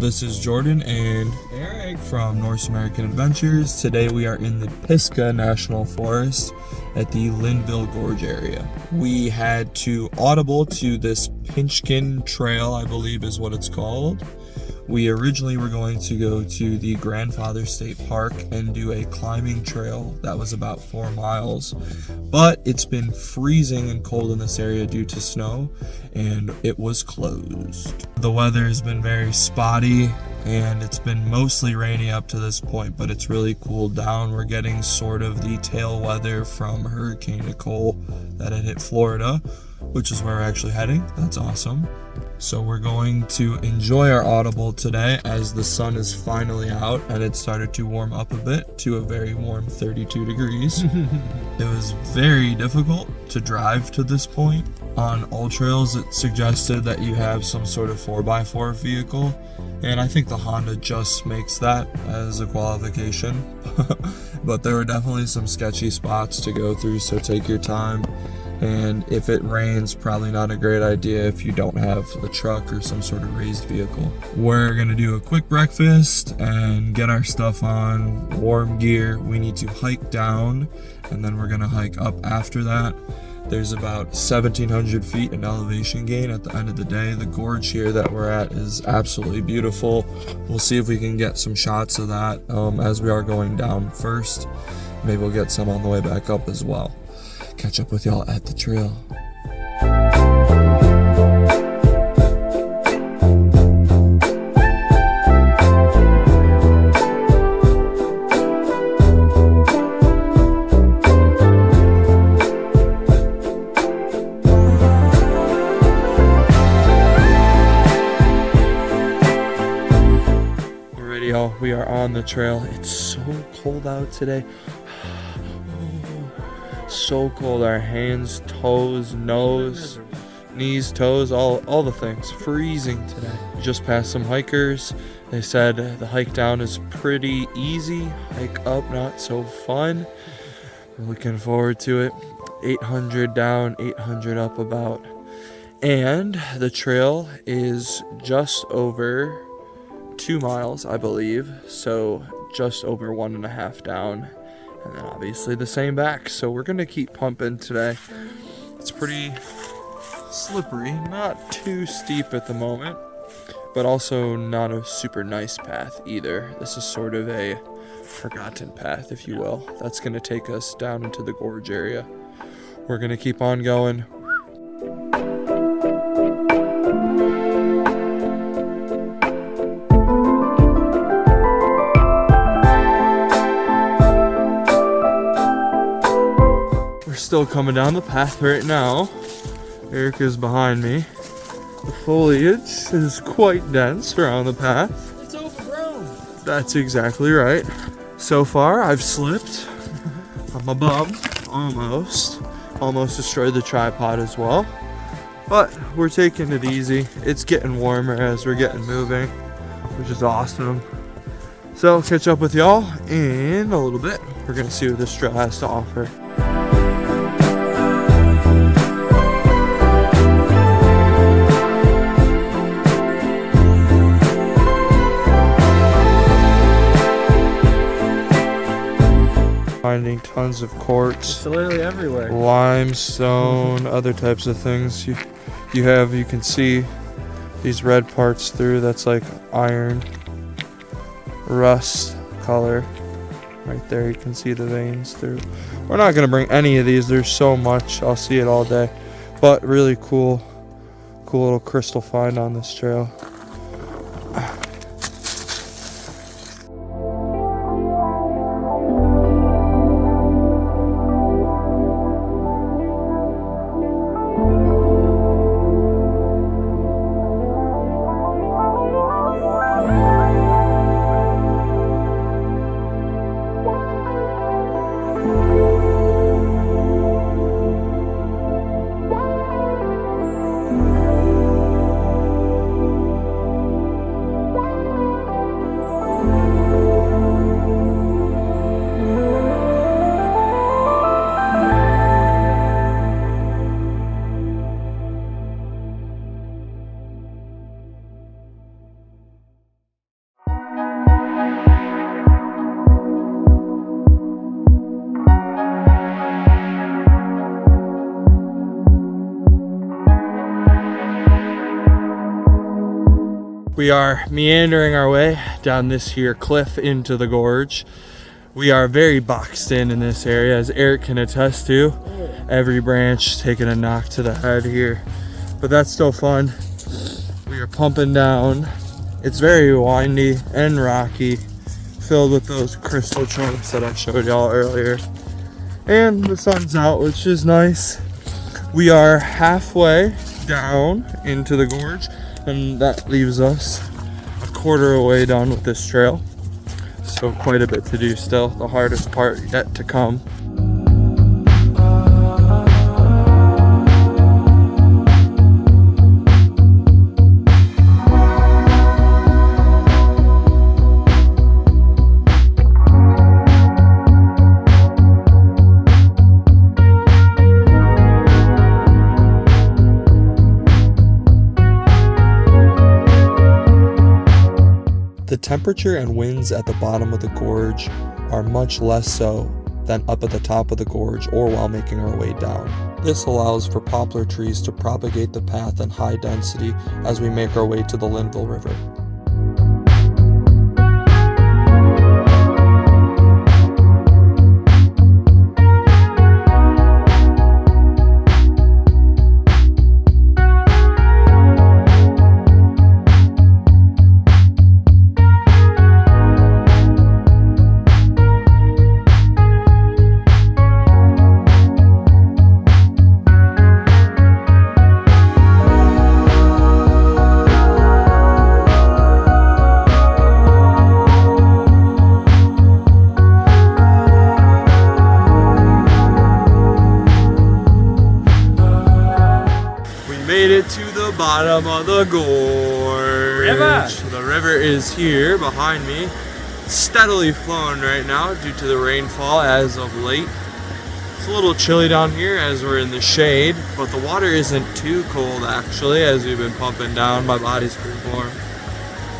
This is Jordan and Eric from North American Adventures. Today we are in the Pisgah National Forest at the Linville Gorge area. We had to audible to this Pinchin trail, I believe is what it's called. We originally were going to go to the Grandfather State Park and do a climbing trail that was about 4 miles, but it's been freezing and cold in this area due to snow and it was closed. The weather has been very spotty and it's been mostly rainy up to this point, but it's really cooled down. We're getting sort of the tail weather from Hurricane Nicole that had hit Florida, which is where we're actually heading. That's awesome. So we're going to enjoy our audible today as the sun is finally out and it started to warm up a bit to a very warm 32 degrees. It was very difficult to drive to this point. On all trails, it suggested that you have some sort of 4x4 vehicle, and I think the Honda just makes that as a qualification. But there were definitely some sketchy spots to go through, so take your time. And if it rains, probably not a great idea if you don't have a truck or some sort of raised vehicle. We're gonna do a quick breakfast and get our stuff on, warm gear. We need to hike down and then we're gonna hike up after that. There's about 1,700 feet in elevation gain at the end of the day. The gorge here that we're at is absolutely beautiful. We'll see if we can get some shots of that as we are going down first. Maybe we'll get some on the way back up as well. Catch up with y'all at the trail. Alrighty, y'all, we are on the trail. It's so cold out today. So cold. Our hands, toes, nose, knees, toes, all the things. Freezing today. Just passed some hikers. They said the hike down is pretty easy. Hike up, not so fun. We're looking forward to it. 800 down, 800 up about. And the trail is just over 2 miles, I believe. So just over 1.5 down. And then obviously the same back. So we're gonna keep pumping today. It's pretty slippery, not too steep at the moment, but also not a super nice path either. This is sort of a forgotten path, if you will. That's gonna take us down into the gorge area. We're gonna keep on going. Still coming down the path right now. Eric is behind me. The foliage is quite dense around the path. It's overgrown. That's exactly right. So far, I've slipped. I'm a bum, almost. Almost destroyed the tripod as well. But we're taking it easy. It's getting warmer as we're getting moving, which is awesome. So I'll catch up with y'all in a little bit. We're gonna see what this trail has to offer. Finding tons of quartz, It's literally everywhere. limestone, other types of things. You can see these red parts through. That's like iron, rust color. Right there, you can see the veins through. We're not gonna bring any of these. There's so much. I'll see it all day. But really cool little crystal find on this trail. We are meandering our way down this here cliff into the gorge. We are very boxed in this area, as Eric can attest to. Every branch taking a knock to the head here, but that's still fun. We are pumping down. It's very windy and rocky, filled with those crystal chunks that I showed y'all earlier. And the sun's out, which is nice. We are halfway down into the gorge, and that leaves us a quarter away done with this trail. So quite a bit to do still. The hardest part yet to come. The temperature and winds at the bottom of the gorge are much less so than up at the top of the gorge or while making our way down. This allows for poplar trees to propagate the path in high density as we make our way to the Linville River. Made it to the bottom of the gorge. The river is here behind me, steadily flowing right now due to the rainfall as of late. It's a little chilly down here as we're in the shade, but the water isn't too cold actually as we've been pumping down. My body's pretty warm.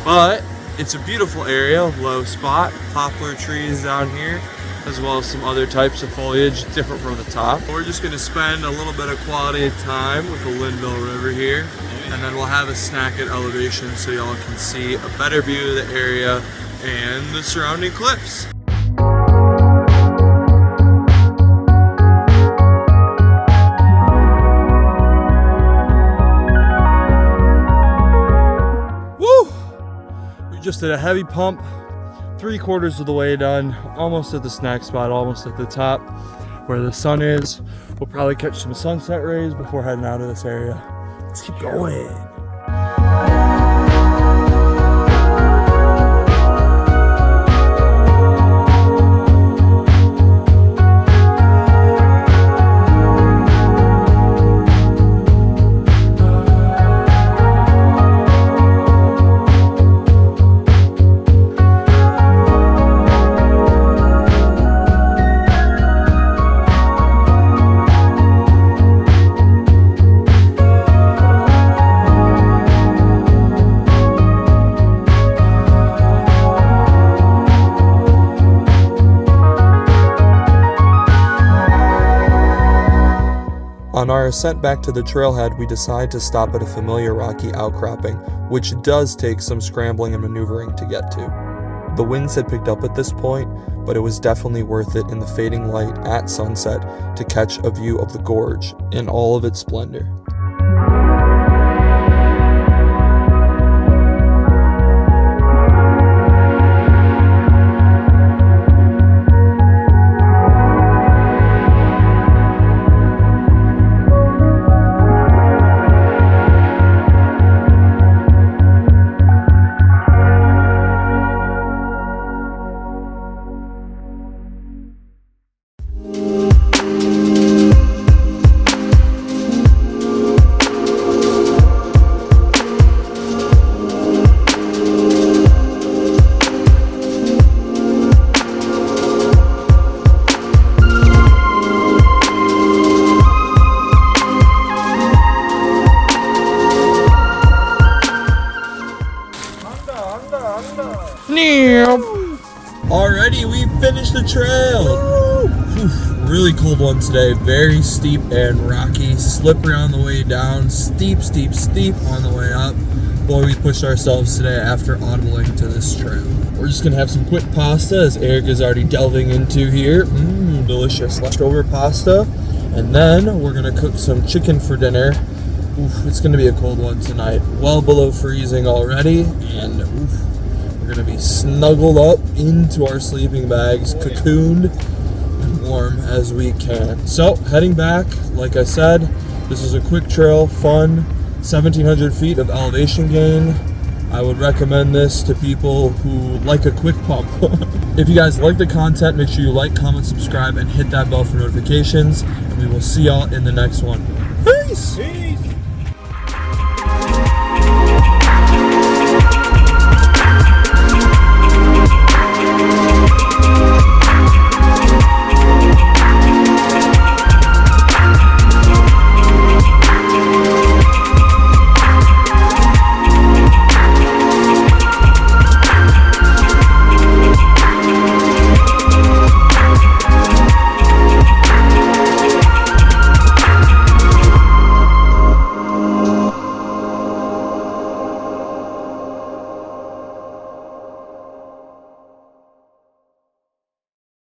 But it's a beautiful area, low spot, poplar trees down here, as well as some other types of foliage different from the top. We're just going to spend a little bit of quality time with the Linville River here, and then we'll have a snack at elevation so y'all can see a better view of the area and the surrounding cliffs. Woo! We just did a heavy pump. 3/4 of the way done, almost at the snack spot, almost at the top where the sun is. We'll probably catch some sunset rays before heading out of this area. Let's keep going. On our ascent back to the trailhead, we decide to stop at a familiar rocky outcropping, which does take some scrambling and maneuvering to get to. The winds had picked up at this point, but it was definitely worth it in the fading light at sunset to catch a view of the gorge in all of its splendor. Alrighty, we finished the trail. Whew, really cold one today. Very steep and rocky. Slippery on the way down. Steep on the way up. boy, we pushed ourselves today after audibling to this trail. We're just gonna have some quick pasta, as Eric is already delving into here. Delicious leftover pasta. And then we're gonna cook some chicken for dinner. Oof, it's gonna be a cold one tonight. Well below freezing already, and we're gonna be snuggled up into our sleeping bags, cocooned and warm as we can. So heading back, like I said, this is a quick trail, fun, 1,700 feet of elevation gain. I would recommend this to people who like a quick pump. If you guys like the content, make sure you like, comment, subscribe, and hit that bell for notifications. And we will see y'all in the next one. Peace!